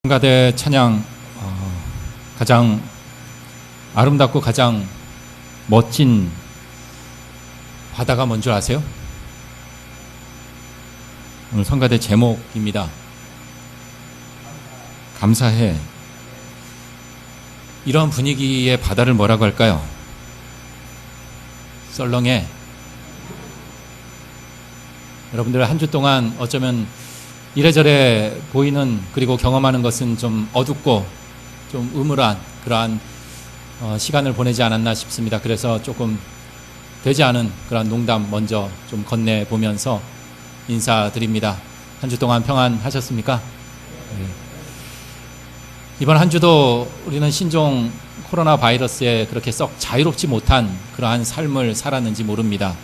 성가대 찬양 가장 아름답고 가장 멋진 바다가 뭔 줄 아세요? 오늘 성가대 제목입니다. 감사해. 이런 분위기의 바다를 뭐라고 할까요? 썰렁해. 여러분들 한 주 동안 어쩌면 이래저래 보이는 그리고 경험하는 것은 좀 어둡고 좀 음울한 그러한 시간을 보내지 않았나 싶습니다. 그래서 조금 되지 않은 그런 농담 먼저 좀 건네보면서 인사드립니다. 한 주 동안 평안하셨습니까? 네. 이번 한 주도 우리는 신종 코로나 바이러스에 그렇게 썩 자유롭지 못한 그러한 삶을 살았는지 모릅니다.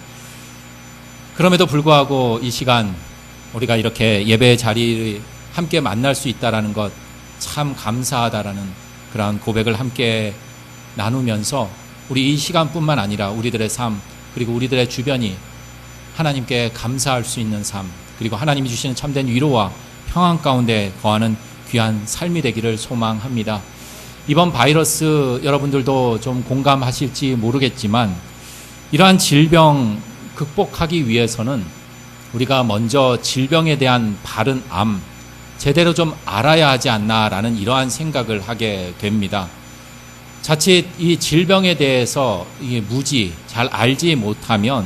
그럼에도 불구하고 이 시간 우리가 이렇게 예배의 자리를 함께 만날 수 있다는 것 참 감사하다라는 그러한 고백을 함께 나누면서 우리 이 시간뿐만 아니라 우리들의 삶 그리고 우리들의 주변이 하나님께 감사할 수 있는 삶 그리고 하나님이 주시는 참된 위로와 평안 가운데 거하는 귀한 삶이 되기를 소망합니다. 이번 바이러스 여러분들도 좀 공감하실지 모르겠지만 이러한 질병 극복하기 위해서는 우리가 먼저 질병에 대한 바른 암 제대로 좀 알아야 하지 않나라는 이러한 생각을 하게 됩니다. 자칫 이 질병에 대해서 이게 무지 잘 알지 못하면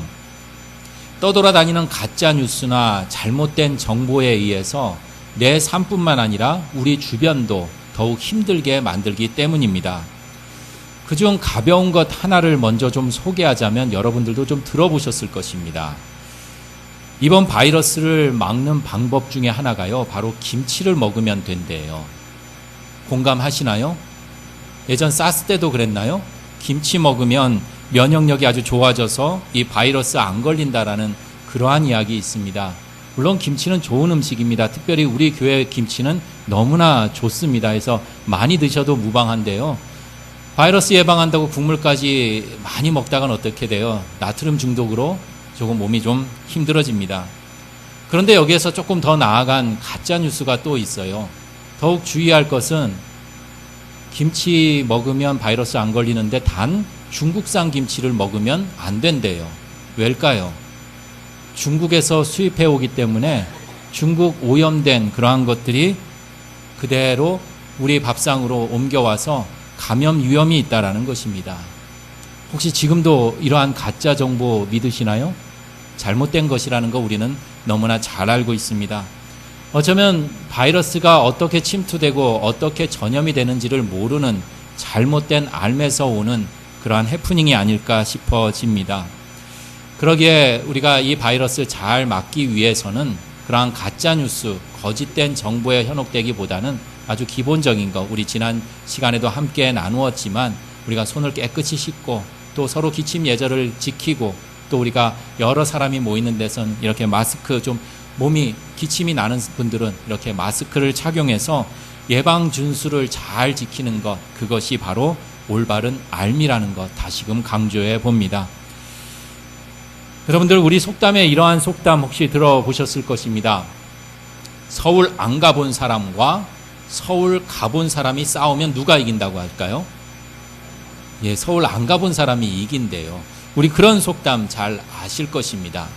떠돌아다니는 가짜 뉴스나 잘못된 정보에 의해서 내 삶뿐만 아니라 우리 주변도 더욱 힘들게 만들기 때문입니다. 그중 가벼운 것 하나를 먼저 좀 소개하자면 여러분들도 좀 들어보셨을 것입니다. 이번 바이러스를 막는 방법 중에 하나가요, 바로 김치를 먹으면 된대요. 공감하시나요? 예전 사스 때도 그랬나요? 김치 먹으면 면역력이 아주 좋아져서 이 바이러스 안 걸린다라는 그러한 이야기 있습니다. 물론 김치는 좋은 음식입니다. 특별히 우리 교회 김치는 너무나 좋습니다. 그래서 많이 드셔도 무방한데요. 바이러스 예방한다고 국물까지 많이 먹다간 어떻게 돼요? 나트륨 중독으로 조금 몸이 좀 힘들어집니다. 그런데 여기에서 조금 더 나아간 가짜 뉴스가 또 있어요. 더욱 주의할 것은 김치 먹으면 바이러스 안 걸리는데 단 중국산 김치를 먹으면 안 된대요. 왜일까요? 중국에서 수입해 오기 때문에 중국 오염된 그러한 것들이 그대로 우리 밥상으로 옮겨와서 감염 위험이 있다라는 것입니다. 혹시 지금도 이러한 가짜 정보 믿으시나요? 잘못된 것이라는 거 우리는 너무나 잘 알고 있습니다. 어쩌면 바이러스가 어떻게 침투되고 어떻게 전염이 되는지를 모르는 잘못된 알매서 오는 그러한 해프닝이 아닐까 싶어집니다. 그러기에 우리가 이 바이러스를 잘 막기 위해서는 그러한 가짜뉴스, 거짓된 정보에 현혹되기보다는 아주 기본적인 거, 우리 지난 시간에도 함께 나누었지만 우리가 손을 깨끗이 씻고 또 서로 기침 예절을 지키고 또 우리가 여러 사람이 모이는 데선 이렇게 마스크 좀 몸이 기침이 나는 분들은 이렇게 마스크를 착용해서 예방 준수를 잘 지키는 것, 그것이 바로 올바른 알미라는 것 다시금 강조해 봅니다. 여러분들 우리 속담에 이러한 속담 혹시 들어보셨을 것입니다. 서울 안 가본 사람과 서울 가본 사람이 싸우면 누가 이긴다고 할까요? 예, 서울 안 가본 사람이 이긴대요. 우리 그런 속담 잘 아실 것입니다.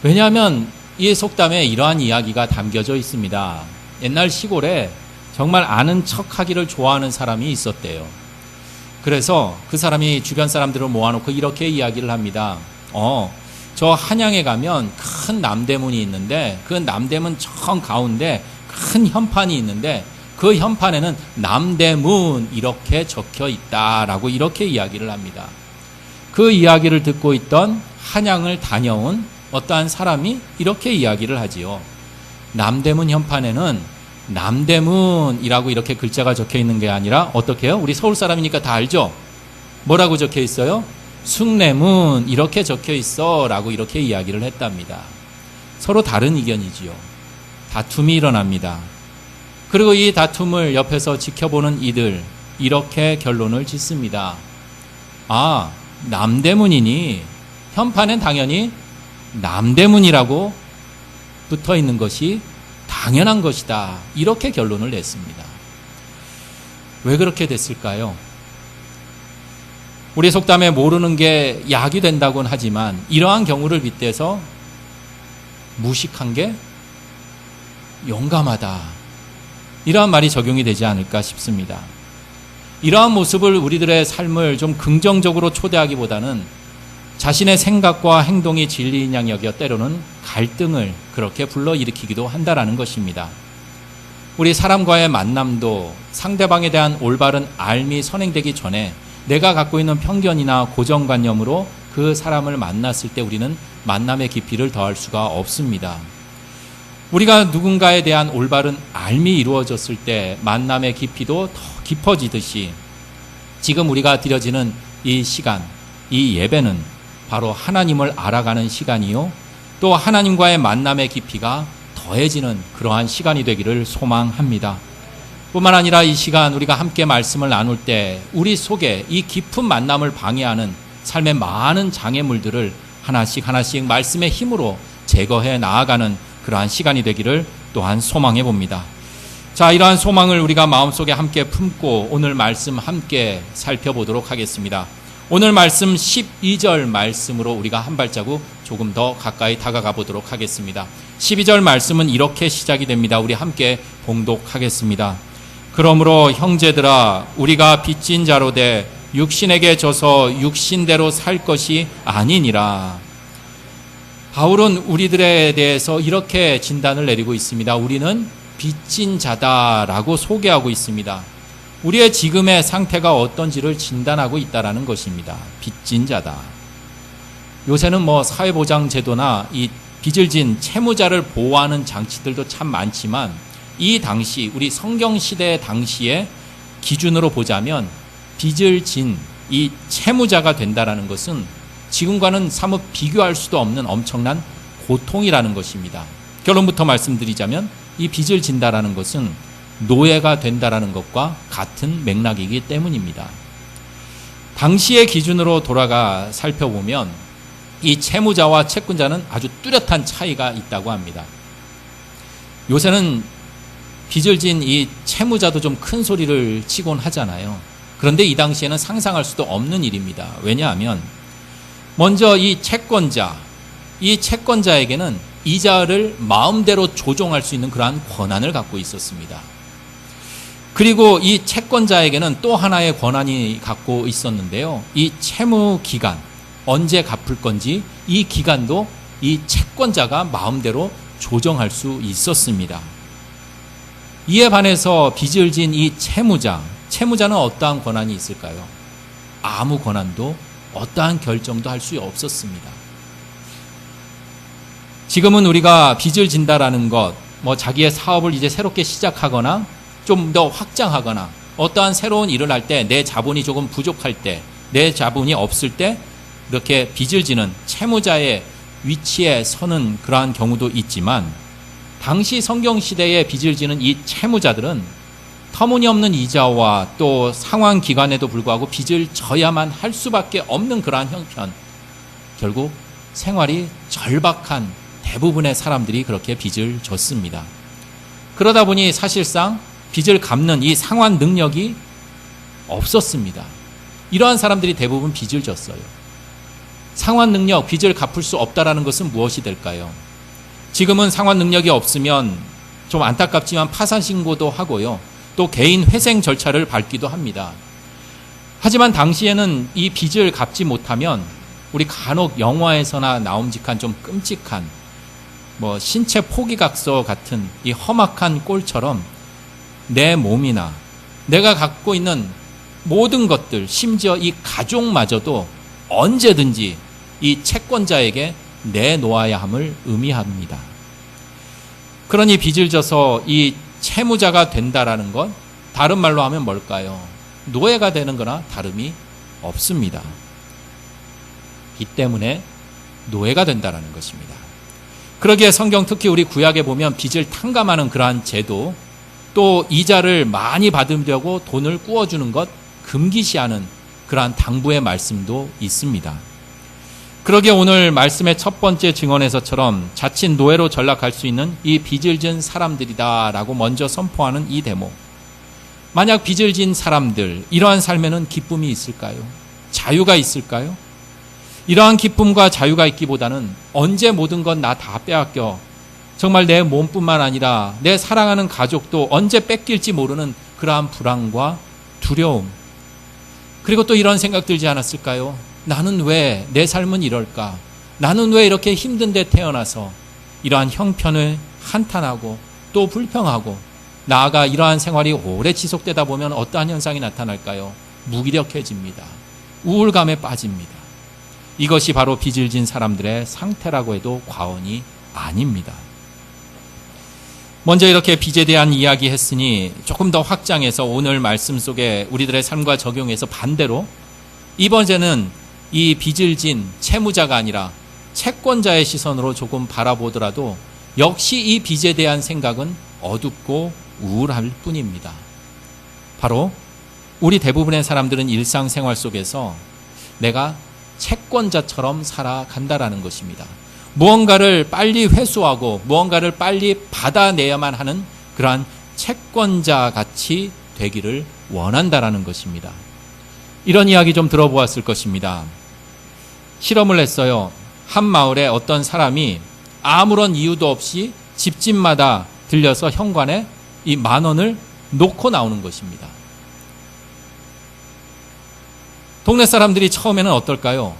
왜냐하면 이 속담에 이러한 이야기가 담겨져 있습니다. 옛날 시골에 정말 아는 척하기를 좋아하는 사람이 있었대요. 그래서 그 사람이 주변 사람들을 모아놓고 이렇게 이야기를 합니다. 저 한양에 가면 큰 남대문이 있는데 그 남대문 정 가운데 큰 현판이 있는데 그 현판에는 남대문 이렇게 적혀 있다라고 이렇게 이야기를 합니다. 그 이야기를 듣고 있던 한양을 다녀온 어떠한 사람이 이렇게 이야기를 하지요. 남대문 현판에는 남대문이라고 이렇게 글자가 적혀 있는 게 아니라 어떻게 해요? 우리 서울 사람이니까 다 알죠? 뭐라고 적혀 있어요? 숭례문 이렇게 적혀 있어 라고 이렇게 이야기를 했답니다. 서로 다른 의견이지요. 다툼이 일어납니다. 그리고 이 다툼을 옆에서 지켜보는 이들 이렇게 결론을 짓습니다. 남대문이니 현판엔 당연히 남대문이라고 붙어 있는 것이 당연한 것이다. 이렇게 결론을 냈습니다. 왜 그렇게 됐을까요? 우리 속담에 모르는 게 약이 된다고는 하지만 이러한 경우를 빗대서 무식한 게 용감하다, 이러한 말이 적용이 되지 않을까 싶습니다. 이러한 모습을 우리들의 삶을 좀 긍정적으로 초대하기보다는 자신의 생각과 행동이 진리인 양 여겨 때로는 갈등을 그렇게 불러일으키기도 한다라는 것입니다. 우리 사람과의 만남도 상대방에 대한 올바른 알미 선행되기 전에 내가 갖고 있는 편견이나 고정관념으로 그 사람을 만났을 때 우리는 만남의 깊이를 더할 수가 없습니다. 우리가 누군가에 대한 올바른 알미 이루어졌을 때 만남의 깊이도 더 깊어지듯이 지금 우리가 드려지는 이 시간, 이 예배는 바로 하나님을 알아가는 시간이요, 또 하나님과의 만남의 깊이가 더해지는 그러한 시간이 되기를 소망합니다. 뿐만 아니라 이 시간 우리가 함께 말씀을 나눌 때 우리 속에 이 깊은 만남을 방해하는 삶의 많은 장애물들을 하나씩 하나씩 말씀의 힘으로 제거해 나아가는 그러한 시간이 되기를 또한 소망해 봅니다. 자, 이러한 소망을 우리가 마음속에 함께 품고 오늘 말씀 함께 살펴보도록 하겠습니다. 오늘 말씀 12절 말씀으로 우리가 한 발자국 조금 더 가까이 다가가 보도록 하겠습니다. 12절 말씀은 이렇게 시작이 됩니다. 우리 함께 봉독하겠습니다. 그러므로 형제들아, 우리가 빚진 자로 돼 육신에게 져서 육신대로 살 것이 아니니라. 바울은 우리들에 대해서 이렇게 진단을 내리고 있습니다. 우리는 빚진 자다라고 소개하고 있습니다. 우리의 지금의 상태가 어떤지를 진단하고 있다라는 것입니다. 빚진 자다. 요새는 사회보장제도나 이 빚을 진 채무자를 보호하는 장치들도 참 많지만 이 당시 우리 성경시대 당시의 기준으로 보자면 빚을 진 이 채무자가 된다라는 것은 지금과는 사뭇 비교할 수도 없는 엄청난 고통이라는 것입니다. 결론부터 말씀드리자면 이 빚을 진다라는 것은 노예가 된다라는 것과 같은 맥락이기 때문입니다. 당시의 기준으로 돌아가 살펴보면 이 채무자와 채권자는 아주 뚜렷한 차이가 있다고 합니다. 요새는 빚을 진 이 채무자도 좀 큰 소리를 치곤 하잖아요. 그런데 이 당시에는 상상할 수도 없는 일입니다. 왜냐하면 먼저 이 채권자에게는 이자를 마음대로 조종할 수 있는 그러한 권한을 갖고 있었습니다. 그리고 이 채권자에게는 또 하나의 권한이 갖고 있었는데요. 이 채무 기간, 언제 갚을 건지 이 기간도 이 채권자가 마음대로 조정할 수 있었습니다. 이에 반해서 빚을 진 이 채무자는 어떠한 권한이 있을까요? 아무 권한도 어떠한 결정도 할 수 없었습니다. 지금은 우리가 빚을 진다라는 것, 자기의 사업을 이제 새롭게 시작하거나 좀 더 확장하거나 어떠한 새로운 일을 할 때 내 자본이 조금 부족할 때, 내 자본이 없을 때 이렇게 빚을 지는 채무자의 위치에 서는 그러한 경우도 있지만 당시 성경시대에 빚을 지는 이 채무자들은 터무니없는 이자와 또 상환 기간에도 불구하고 빚을 져야만 할 수밖에 없는 그러한 형편, 결국 생활이 절박한 대부분의 사람들이 그렇게 빚을 졌습니다. 그러다 보니 사실상 빚을 갚는 이 상환 능력이 없었습니다. 이러한 사람들이 대부분 빚을 졌어요. 상환 능력, 빚을 갚을 수 없다라는 것은 무엇이 될까요? 지금은 상환 능력이 없으면 좀 안타깝지만 파산 신고도 하고요. 또 개인 회생 절차를 밟기도 합니다. 하지만 당시에는 이 빚을 갚지 못하면 우리 간혹 영화에서나 나옴직한 좀 끔찍한 신체 포기각서 같은 이 험악한 꼴처럼 내 몸이나 내가 갖고 있는 모든 것들, 심지어 이 가족마저도 언제든지 이 채권자에게 내놓아야 함을 의미합니다. 그러니 빚을 져서 이 채무자가 된다라는 것, 다른 말로 하면 뭘까요? 노예가 되는 거나 다름이 없습니다. 이 때문에 노예가 된다라는 것입니다. 그러기에 성경 특히 우리 구약에 보면 빚을 탕감하는 그러한 제도, 또 이자를 많이 받으려고 돈을 꾸어주는 것 금기시하는 그러한 당부의 말씀도 있습니다. 그러기에 오늘 말씀의 첫 번째 증언에서처럼 자칫 노예로 전락할 수 있는 이 빚을 진 사람들이다 라고 먼저 선포하는 이 대목, 만약 빚을 진 사람들, 이러한 삶에는 기쁨이 있을까요? 자유가 있을까요? 이러한 기쁨과 자유가 있기보다는 언제 모든 건 나 다 빼앗겨, 정말 내 몸뿐만 아니라 내 사랑하는 가족도 언제 뺏길지 모르는 그러한 불안과 두려움, 그리고 또 이런 생각 들지 않았을까요? 나는 왜 내 삶은 이럴까? 나는 왜 이렇게 힘든 데 태어나서 이러한 형편을 한탄하고 또 불평하고, 나아가 이러한 생활이 오래 지속되다 보면 어떠한 현상이 나타날까요? 무기력해집니다. 우울감에 빠집니다. 이것이 바로 빚을 진 사람들의 상태라고 해도 과언이 아닙니다. 먼저 이렇게 빚에 대한 이야기 했으니 조금 더 확장해서 오늘 말씀 속에 우리들의 삶과 적용해서 반대로 이번에는 이 빚을 진 채무자가 아니라 채권자의 시선으로 조금 바라보더라도 역시 이 빚에 대한 생각은 어둡고 우울할 뿐입니다. 바로 우리 대부분의 사람들은 일상생활 속에서 내가 채권자처럼 살아간다라는 것입니다. 무언가를 빨리 회수하고 무언가를 빨리 받아내야만 하는 그러한 채권자 같이 되기를 원한다라는 것입니다. 이런 이야기 좀 들어보았을 것입니다. 실험을 했어요. 한 마을에 어떤 사람이 아무런 이유도 없이 집집마다 들려서 현관에 이 10,000원을 놓고 나오는 것입니다. 동네 사람들이 처음에는 어떨까요?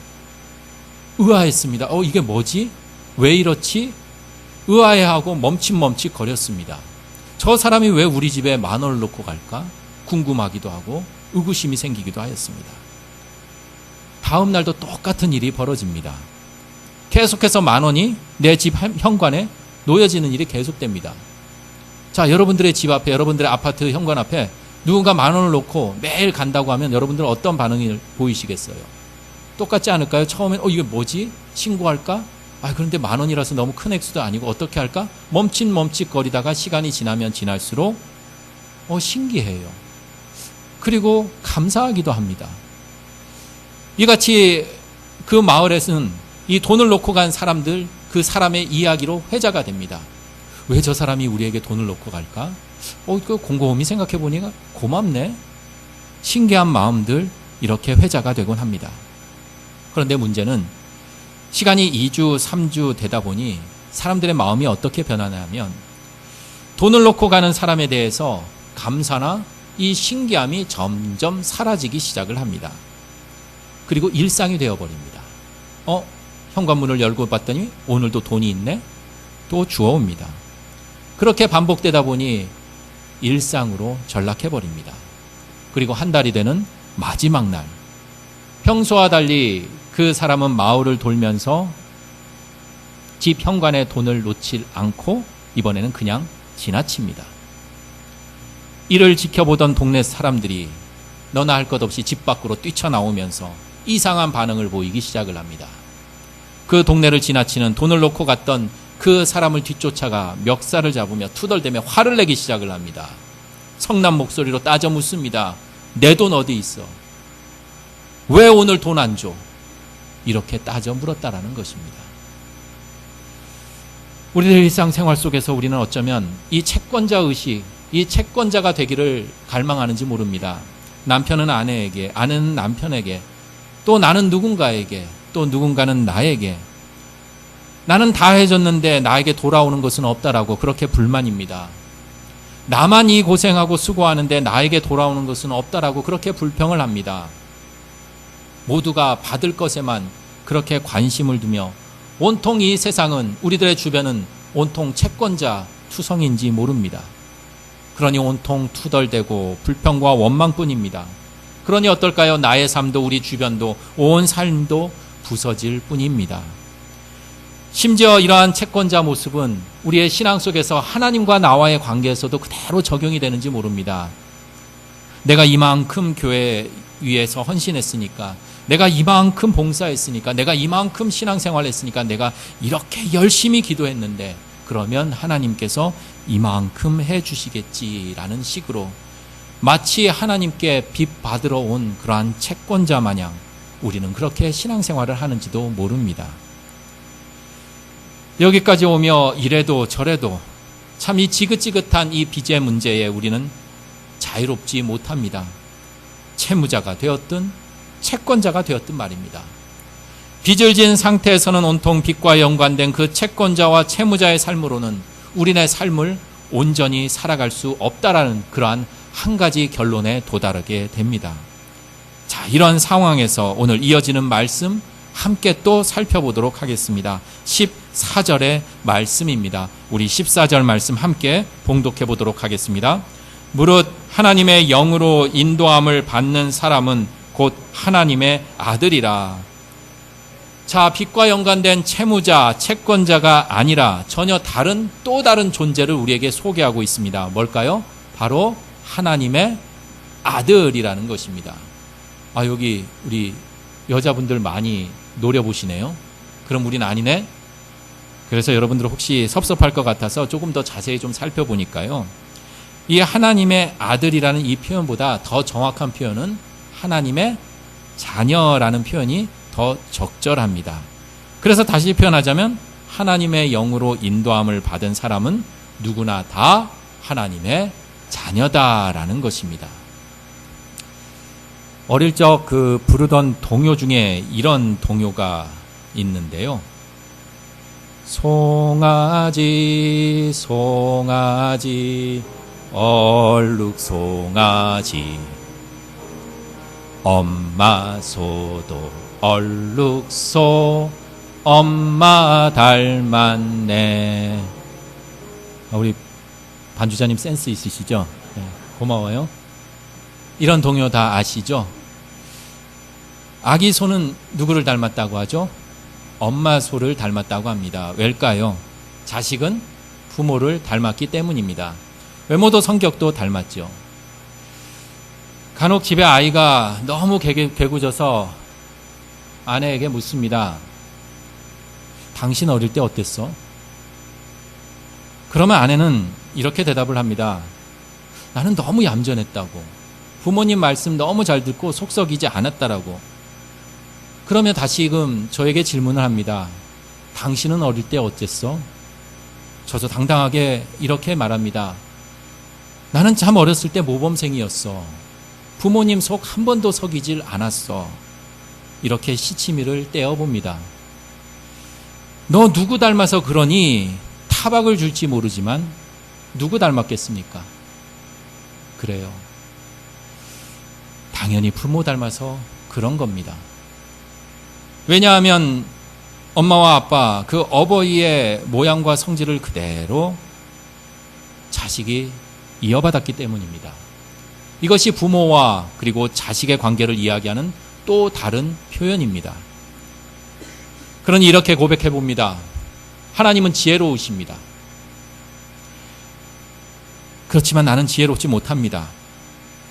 의아했습니다. 이게 뭐지? 왜 이렇지? 의아해하고 멈칫멈칫 거렸습니다. 저 사람이 왜 우리 집에 10,000원을 놓고 갈까? 궁금하기도 하고 의구심이 생기기도 하였습니다. 다음 날도 똑같은 일이 벌어집니다. 계속해서 10,000원이 내 집 현관에 놓여지는 일이 계속됩니다. 자, 여러분들의 집 앞에, 여러분들의 아파트 현관 앞에 누군가 10,000원을 놓고 매일 간다고 하면 여러분들은 어떤 반응을 보이시겠어요? 똑같지 않을까요? 처음엔 이게 뭐지? 신고할까? 그런데 10,000원이라서 너무 큰 액수도 아니고 어떻게 할까? 멈칫멈칫 거리다가 시간이 지나면 지날수록 신기해요. 그리고 감사하기도 합니다. 이같이 그 마을에서는 이 돈을 놓고 간 사람들, 그 사람의 이야기로 회자가 됩니다. 왜 저 사람이 우리에게 돈을 놓고 갈까? 그 곰곰이 생각해 보니까 고맙네. 신기한 마음들, 이렇게 회자가 되곤 합니다. 그런데 문제는 시간이 2주, 3주 되다 보니 사람들의 마음이 어떻게 변하냐면 돈을 놓고 가는 사람에 대해서 감사나 이 신기함이 점점 사라지기 시작을 합니다. 그리고 일상이 되어버립니다. 현관문을 열고 봤더니 오늘도 돈이 있네? 또 주워옵니다. 그렇게 반복되다 보니 일상으로 전락해버립니다. 그리고 한 달이 되는 마지막 날, 평소와 달리 그 사람은 마을을 돌면서 집 현관에 돈을 놓지 않고 이번에는 그냥 지나칩니다. 이를 지켜보던 동네 사람들이 너나 할 것 없이 집 밖으로 뛰쳐나오면서 이상한 반응을 보이기 시작을 합니다. 그 동네를 지나치는 돈을 놓고 갔던 그 사람을 뒤쫓아가 멱살을 잡으며 투덜대며 화를 내기 시작을 합니다. 성난 목소리로 따져 묻습니다. 내 돈 어디 있어? 왜 오늘 돈 안 줘? 이렇게 따져 물었다라는 것입니다. 우리들 일상생활 속에서 우리는 어쩌면 이 채권자 의식, 이 채권자가 되기를 갈망하는지 모릅니다. 남편은 아내에게, 아내는 남편에게, 또 나는 누군가에게, 또 누군가는 나에게, 나는 다 해줬는데 나에게 돌아오는 것은 없다라고 그렇게 불만입니다. 나만 이 고생하고 수고하는데 나에게 돌아오는 것은 없다라고 그렇게 불평을 합니다. 모두가 받을 것에만 그렇게 관심을 두며 온통 이 세상은, 우리들의 주변은 온통 채권자 투성인지 모릅니다. 그러니 온통 투덜대고 불평과 원망뿐입니다. 그러니 어떨까요? 나의 삶도 우리 주변도 온 삶도 부서질 뿐입니다. 심지어 이러한 채권자 모습은 우리의 신앙 속에서 하나님과 나와의 관계에서도 그대로 적용이 되는지 모릅니다. 내가 이만큼 교회 위해서 헌신했으니까, 내가 이만큼 봉사했으니까, 내가 이만큼 신앙생활 했으니까, 내가 이렇게 열심히 기도했는데 그러면 하나님께서 이만큼 해주시겠지라는 식으로 마치 하나님께 빚 받으러 온 그러한 채권자 마냥 우리는 그렇게 신앙생활을 하는지도 모릅니다. 여기까지 오며 이래도 저래도 참 이 지긋지긋한 이 빚의 문제에 우리는 자유롭지 못합니다. 채무자가 되었든 채권자가 되었든 말입니다. 빚을 진 상태에서는 온통 빚과 연관된 그 채권자와 채무자의 삶으로는 우리네 삶을 온전히 살아갈 수 없다라는 그러한 한 가지 결론에 도달하게 됩니다. 자, 이런 상황에서 오늘 이어지는 말씀 함께 또 살펴보도록 하겠습니다. 14절의 말씀입니다. 우리 14절 말씀 함께 봉독해 보도록 하겠습니다. 무릇 하나님의 영으로 인도함을 받는 사람은 곧 하나님의 아들이라. 자, 빚과 연관된 채무자, 채권자가 아니라 전혀 다른 또 다른 존재를 우리에게 소개하고 있습니다. 뭘까요? 바로 하나님의 아들이라는 것입니다. 아, 여기 우리 여자분들 많이 노려보시네요. 그럼 우린 아니네? 그래서 여러분들 혹시 섭섭할 것 같아서 조금 더 자세히 좀 살펴보니까요. 이 하나님의 아들이라는 이 표현보다 더 정확한 표현은 하나님의 자녀라는 표현이 더 적절합니다. 그래서 다시 표현하자면 하나님의 영으로 인도함을 받은 사람은 누구나 다 하나님의 자녀다라는 것입니다. 어릴 적 부르던 동요 중에 이런 동요가 있는데요. 송아지 송아지 얼룩 송아지 엄마 소도 얼룩소 엄마 닮았네. 우리 반주자님 센스 있으시죠? 네, 고마워요. 이런 동요 다 아시죠? 아기 소는 누구를 닮았다고 하죠? 엄마 소를 닮았다고 합니다. 왜일까요? 자식은 부모를 닮았기 때문입니다. 외모도 성격도 닮았죠. 간혹 집에 아이가 너무 개구져서 아내에게 묻습니다. 당신 어릴 때 어땠어? 그러면 아내는 이렇게 대답을 합니다. 나는 너무 얌전했다고. 부모님 말씀 너무 잘 듣고 속 썩이지 않았다라고. 그러면 다시금 저에게 질문을 합니다. 당신은 어릴 때 어땠어? 저도 당당하게 이렇게 말합니다. 나는 참 어렸을 때 모범생이었어. 부모님 속 한 번도 썩이질 않았어. 이렇게 시치미를 떼어봅니다. 너 누구 닮아서 그러니 타박을 줄지 모르지만 누구 닮았겠습니까? 그래요. 당연히 부모 닮아서 그런 겁니다. 왜냐하면 엄마와 아빠 그 어버이의 모양과 성질을 그대로 자식이 이어받았기 때문입니다. 이것이 부모와 그리고 자식의 관계를 이야기하는 또 다른 표현입니다. 그러니 이렇게 고백해 봅니다. 하나님은 지혜로우십니다. 그렇지만 나는 지혜롭지 못합니다.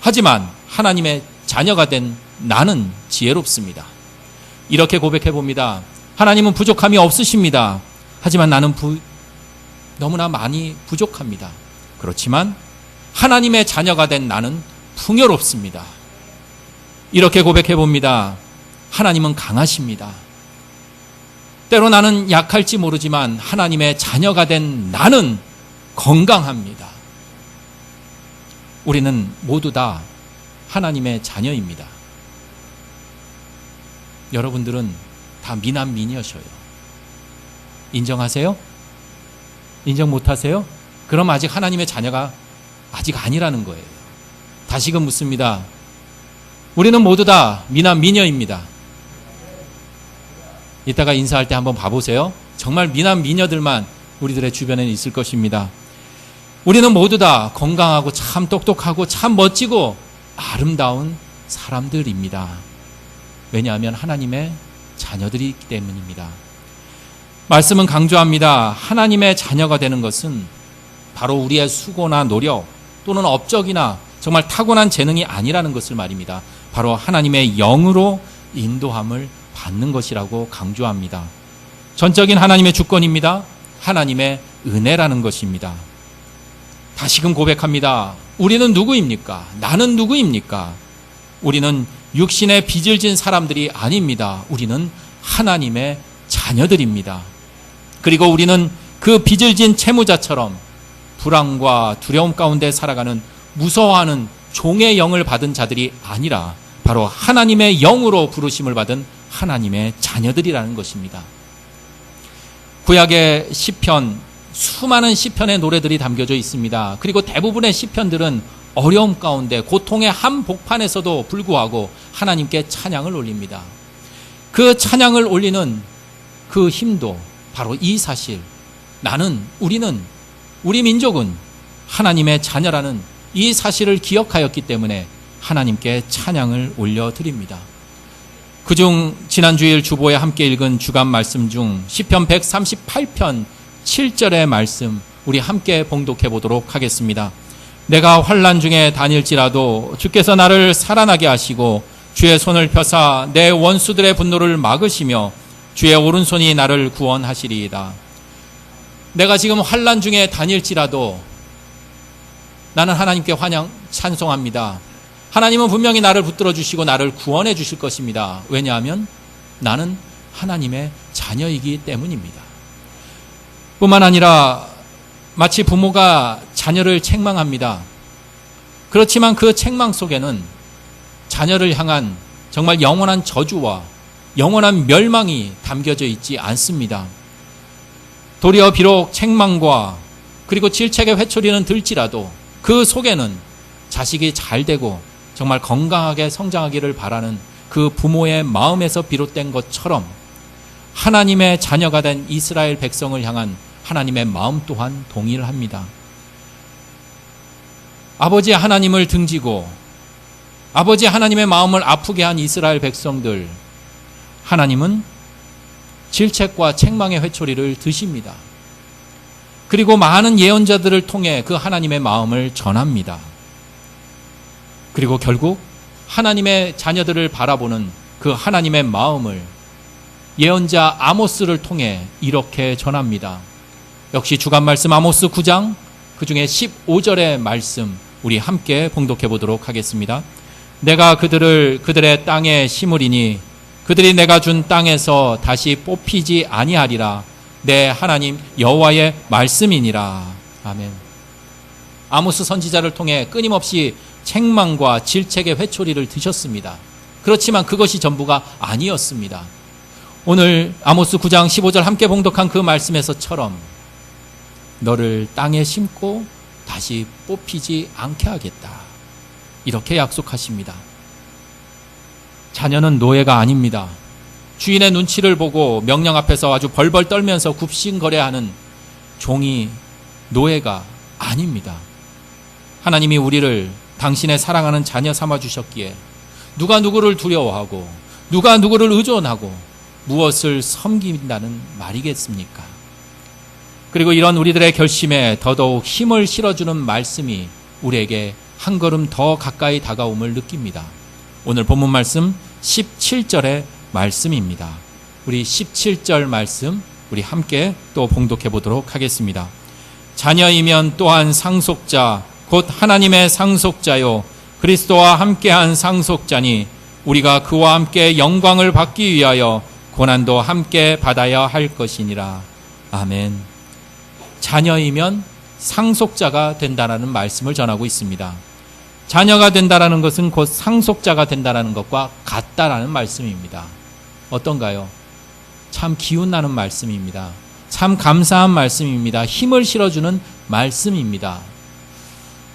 하지만 하나님의 자녀가 된 나는 지혜롭습니다. 이렇게 고백해 봅니다. 하나님은 부족함이 없으십니다. 하지만 나는 너무나 많이 부족합니다. 그렇지만 하나님의 자녀가 된 나는 풍요롭습니다. 이렇게 고백해 봅니다. 하나님은 강하십니다. 때로 나는 약할지 모르지만 하나님의 자녀가 된 나는 건강합니다. 우리는 모두 다 하나님의 자녀입니다. 여러분들은 다 미남 미녀셔요. 인정하세요? 인정 못하세요? 그럼 아직 하나님의 자녀가 아직 아니라는 거예요. 다시금 묻습니다. 우리는 모두 다 미남 미녀입니다. 이따가 인사할 때 한번 봐보세요. 정말 미남 미녀들만 우리들의 주변에 있을 것입니다. 우리는 모두 다 건강하고 참 똑똑하고 참 멋지고 아름다운 사람들입니다. 왜냐하면 하나님의 자녀들이기 때문입니다. 말씀은 강조합니다. 하나님의 자녀가 되는 것은 바로 우리의 수고나 노력 또는 업적이나 정말 타고난 재능이 아니라는 것을 말입니다. 바로 하나님의 영으로 인도함을 받는 것이라고 강조합니다. 전적인 하나님의 주권입니다. 하나님의 은혜라는 것입니다. 다시금 고백합니다. 우리는 누구입니까? 나는 누구입니까? 우리는 육신의 빚을 진 사람들이 아닙니다. 우리는 하나님의 자녀들입니다. 그리고 우리는 그 빚을 진 채무자처럼 불안과 두려움 가운데 살아가는 무서워하는 종의 영을 받은 자들이 아니라 바로 하나님의 영으로 부르심을 받은 하나님의 자녀들이라는 것입니다. 구약의 시편, 수많은 시편의 노래들이 담겨져 있습니다. 그리고 대부분의 시편들은 어려움 가운데 고통의 한복판에서도 불구하고 하나님께 찬양을 올립니다. 그 찬양을 올리는 그 힘도 바로 이 사실, 우리 민족은 하나님의 자녀라는 이 사실을 기억하였기 때문에 하나님께 찬양을 올려드립니다. 그중 지난 주일 주보에 함께 읽은 주간 말씀 중 시편 138편 7절의 말씀 우리 함께 봉독해 보도록 하겠습니다. 내가 환난 중에 다닐지라도 주께서 나를 살아나게 하시고 주의 손을 펴사 내 원수들의 분노를 막으시며 주의 오른손이 나를 구원하시리이다. 내가 지금 환난 중에 다닐지라도 나는 하나님께 찬송합니다. 하나님은 분명히 나를 붙들어 주시고 나를 구원해 주실 것입니다. 왜냐하면 나는 하나님의 자녀이기 때문입니다. 뿐만 아니라 마치 부모가 자녀를 책망합니다. 그렇지만 그 책망 속에는 자녀를 향한 정말 영원한 저주와 영원한 멸망이 담겨져 있지 않습니다. 도리어 비록 책망과 그리고 질책의 회초리는 들지라도 그 속에는 자식이 잘 되고 정말 건강하게 성장하기를 바라는 그 부모의 마음에서 비롯된 것처럼 하나님의 자녀가 된 이스라엘 백성을 향한 하나님의 마음 또한 동일합니다. 아버지 하나님을 등지고 아버지 하나님의 마음을 아프게 한 이스라엘 백성들, 하나님은 질책과 책망의 회초리를 드십니다. 그리고 많은 예언자들을 통해 그 하나님의 마음을 전합니다. 그리고 결국 하나님의 자녀들을 바라보는 그 하나님의 마음을 예언자 아모스를 통해 이렇게 전합니다. 역시 주간 말씀 아모스 9장 그 중에 15절의 말씀 우리 함께 봉독해 보도록 하겠습니다. 내가 그들의 땅에 심으리니 그들이 내가 준 땅에서 다시 뽑히지 아니하리라. 내 하나님 여호와의 말씀이니라. 아멘. 아모스 선지자를 통해 끊임없이 책망과 질책의 회초리를 드셨습니다. 그렇지만 그것이 전부가 아니었습니다. 오늘 아모스 9장 15절 함께 봉독한 그 말씀에서처럼 너를 땅에 심고 다시 뽑히지 않게 하겠다. 이렇게 약속하십니다. 자녀는 노예가 아닙니다. 주인의 눈치를 보고 명령 앞에서 아주 벌벌 떨면서 굽신거려하는 종이 노예가 아닙니다. 하나님이 우리를 당신의 사랑하는 자녀 삼아 주셨기에 누가 누구를 두려워하고 누가 누구를 의존하고 무엇을 섬긴다는 말이겠습니까? 그리고 이런 우리들의 결심에 더더욱 힘을 실어주는 말씀이 우리에게 한 걸음 더 가까이 다가옴을 느낍니다. 오늘 본문 말씀 17절의 말씀입니다. 우리 17절 말씀 우리 함께 또 봉독해 보도록 하겠습니다. 자녀이면 또한 상속자 곧 하나님의 상속자요 그리스도와 함께한 상속자니 우리가 그와 함께 영광을 받기 위하여 고난도 함께 받아야 할 것이니라. 아멘. 자녀이면 상속자가 된다라는 말씀을 전하고 있습니다. 자녀가 된다라는 것은 곧 상속자가 된다라는 것과 같다라는 말씀입니다. 어떤가요? 참 기운나는 말씀입니다. 참 감사한 말씀입니다. 힘을 실어주는 말씀입니다.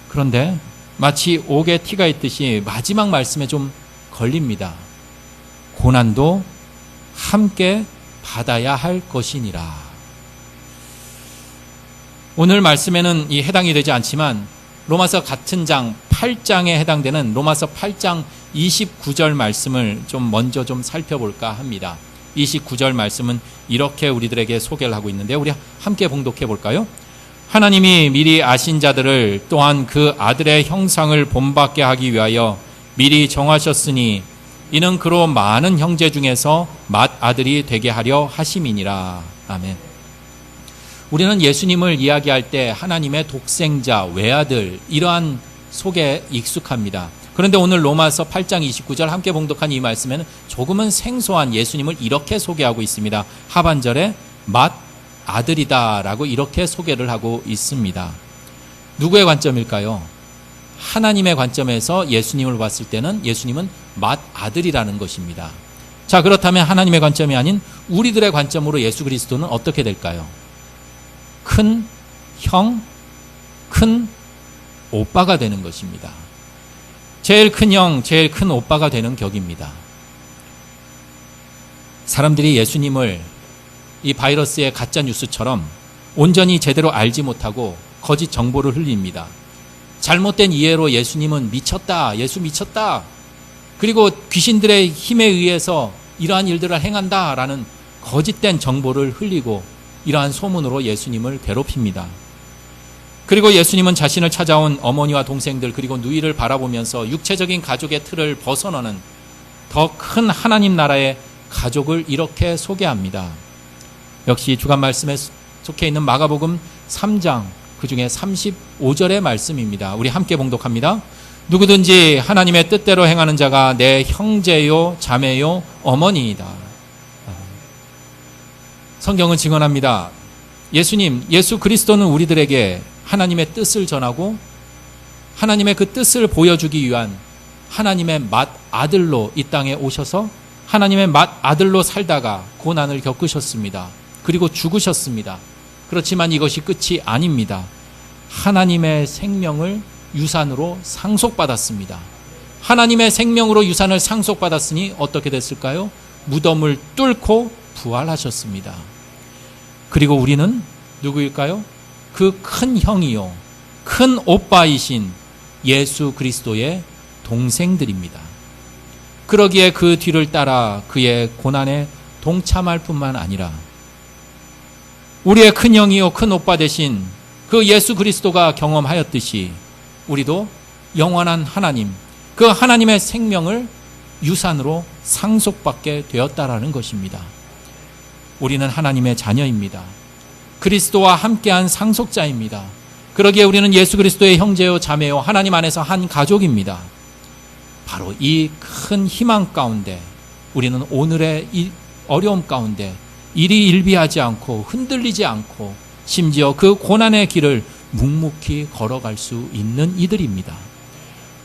그런데 마치 옥에 티가 있듯이 마지막 말씀에 좀 걸립니다. 고난도 함께 받아야 할 것이니라. 오늘 말씀에는 이 해당이 되지 않지만 로마서 같은 장 8장에 해당되는 로마서 8장 29절 말씀을 좀 먼저 좀 살펴볼까 합니다. 29절 말씀은 이렇게 우리들에게 소개를 하고 있는데 우리 함께 봉독해 볼까요? 하나님이 미리 아신 자들을 또한 그 아들의 형상을 본받게 하기 위하여 미리 정하셨으니 이는 그로 많은 형제 중에서 맏아들이 되게 하려 하심이니라. 아멘. 우리는 예수님을 이야기할 때 하나님의 독생자, 외아들 이러한 속에 익숙합니다. 그런데 오늘 로마서 8장 29절 함께 봉독한 이 말씀에는 조금은 생소한 예수님을 이렇게 소개하고 있습니다. 하반절에 맏아들이다 라고 이렇게 소개를 하고 있습니다. 누구의 관점일까요? 하나님의 관점에서 예수님을 봤을 때는 예수님은 맏아들이라는 것입니다. 자, 그렇다면 하나님의 관점이 아닌 우리들의 관점으로 예수 그리스도는 어떻게 될까요? 큰 형, 큰 오빠가 되는 것입니다. 제일 큰 형, 제일 큰 오빠가 되는 격입니다. 사람들이 예수님을 이 바이러스의 가짜 뉴스처럼 온전히 제대로 알지 못하고 거짓 정보를 흘립니다. 잘못된 이해로 예수님은 미쳤다, 예수 미쳤다, 그리고 귀신들의 힘에 의해서 이러한 일들을 행한다라는 거짓된 정보를 흘리고 이러한 소문으로 예수님을 괴롭힙니다. 그리고 예수님은 자신을 찾아온 어머니와 동생들 그리고 누이를 바라보면서 육체적인 가족의 틀을 벗어나는 더 큰 하나님 나라의 가족을 이렇게 소개합니다. 역시 주간 말씀에 속해 있는 마가복음 3장 그 중에 35절의 말씀입니다. 우리 함께 봉독합니다. 누구든지 하나님의 뜻대로 행하는 자가 내 형제요 자매요 어머니이다. 성경은 증언합니다. 예수 그리스도는 우리들에게 하나님의 뜻을 전하고 하나님의 그 뜻을 보여주기 위한 하나님의 맏아들로 이 땅에 오셔서 하나님의 맏아들로 살다가 고난을 겪으셨습니다. 그리고 죽으셨습니다. 그렇지만 이것이 끝이 아닙니다. 하나님의 생명을 유산으로 상속받았습니다. 하나님의 생명으로 유산을 상속받았으니 어떻게 됐을까요? 무덤을 뚫고 부활하셨습니다. 그리고 우리는 누구일까요? 그 큰 형이요, 큰 오빠이신 예수 그리스도의 동생들입니다. 그러기에 그 뒤를 따라 그의 고난에 동참할 뿐만 아니라 우리의 큰 형이요 큰 오빠 되신 그 예수 그리스도가 경험하였듯이 우리도 영원한 하나님, 그 하나님의 생명을 유산으로 상속받게 되었다라는 것입니다. 우리는 하나님의 자녀입니다. 그리스도와 함께한 상속자입니다. 그러기에 우리는 예수 그리스도의 형제요 자매요 하나님 안에서 한 가족입니다. 바로 이 큰 희망 가운데 우리는 오늘의 이 어려움 가운데 일이 일비하지 않고 흔들리지 않고 심지어 그 고난의 길을 묵묵히 걸어갈 수 있는 이들입니다.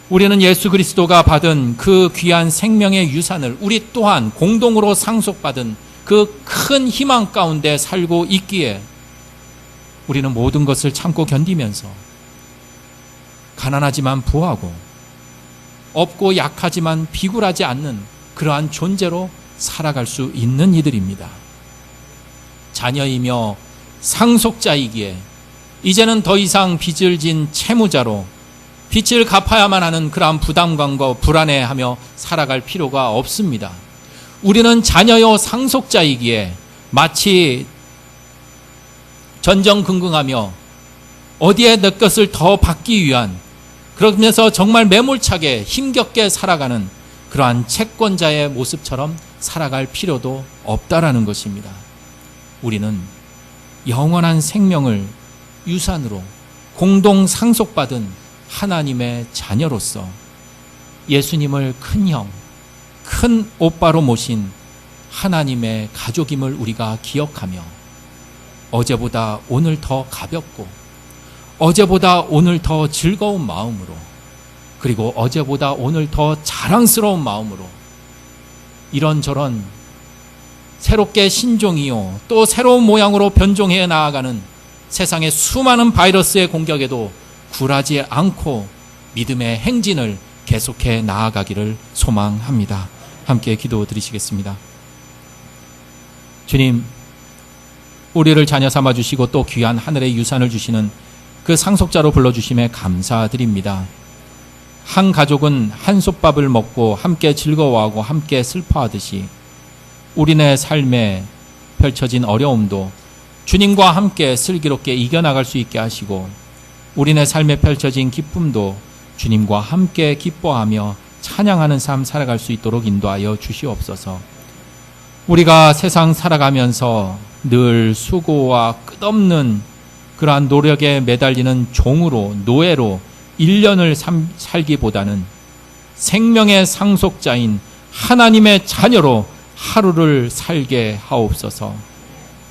우리는 예수 그리스도가 받은 그 귀한 생명의 유산을 우리 또한 공동으로 상속받은 그 큰 희망 가운데 살고 있기에 우리는 모든 것을 참고 견디면서 가난하지만 부하고 없고 약하지만 비굴하지 않는 그러한 존재로 살아갈 수 있는 이들입니다. 자녀이며 상속자이기에 이제는 더 이상 빚을 진 채무자로 빚을 갚아야만 하는 그러한 부담감과 불안해하며 살아갈 필요가 없습니다. 우리는 자녀요 상속자이기에 마치 전전긍긍하며 어디에 내 것을 더 받기 위한 그러면서 정말 매몰차게 힘겹게 살아가는 그러한 채권자의 모습처럼 살아갈 필요도 없다라는 것입니다. 우리는 영원한 생명을 유산으로 공동 상속받은 하나님의 자녀로서 예수님을 큰 형, 큰 오빠로 모신 하나님의 가족임을 우리가 기억하며 어제보다 오늘 더 가볍고 어제보다 오늘 더 즐거운 마음으로 그리고 어제보다 오늘 더 자랑스러운 마음으로 이런저런 새롭게 신종이요 또 새로운 모양으로 변종해 나아가는 세상의 수많은 바이러스의 공격에도 굴하지 않고 믿음의 행진을 계속해 나아가기를 소망합니다. 함께 기도 드리시겠습니다. 주님, 우리를 자녀 삼아 주시고 또 귀한 하늘의 유산을 주시는 그 상속자로 불러주심에 감사드립니다. 한 가족은 한솥밥을 먹고 함께 즐거워하고 함께 슬퍼하듯이 우리네 삶에 펼쳐진 어려움도 주님과 함께 슬기롭게 이겨나갈 수 있게 하시고 우리네 삶에 펼쳐진 기쁨도 주님과 함께 기뻐하며 찬양하는 삶 살아갈 수 있도록 인도하여 주시옵소서. 우리가 세상 살아가면서 늘 수고와 끝없는 그러한 노력에 매달리는 종으로 노예로 1년을 살기보다는 생명의 상속자인 하나님의 자녀로 하루를 살게 하옵소서.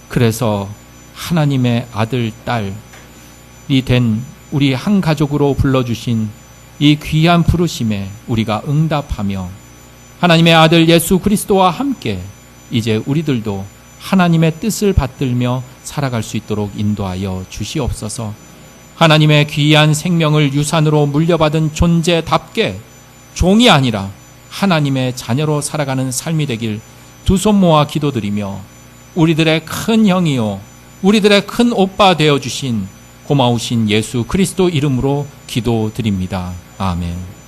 그래서 하나님의 아들, 딸이 된 우리 한 가족으로 불러주신 이 귀한 부르심에 우리가 응답하며 하나님의 아들 예수 그리스도와 함께 이제 우리들도 하나님의 뜻을 받들며 살아갈 수 있도록 인도하여 주시옵소서. 하나님의 귀한 생명을 유산으로 물려받은 존재답게 종이 아니라 하나님의 자녀로 살아가는 삶이 되길 두 손 모아 기도드리며 우리들의 큰 형이요 우리들의 큰 오빠 되어주신 고마우신 예수 그리스도 이름으로 기도드립니다. 아멘.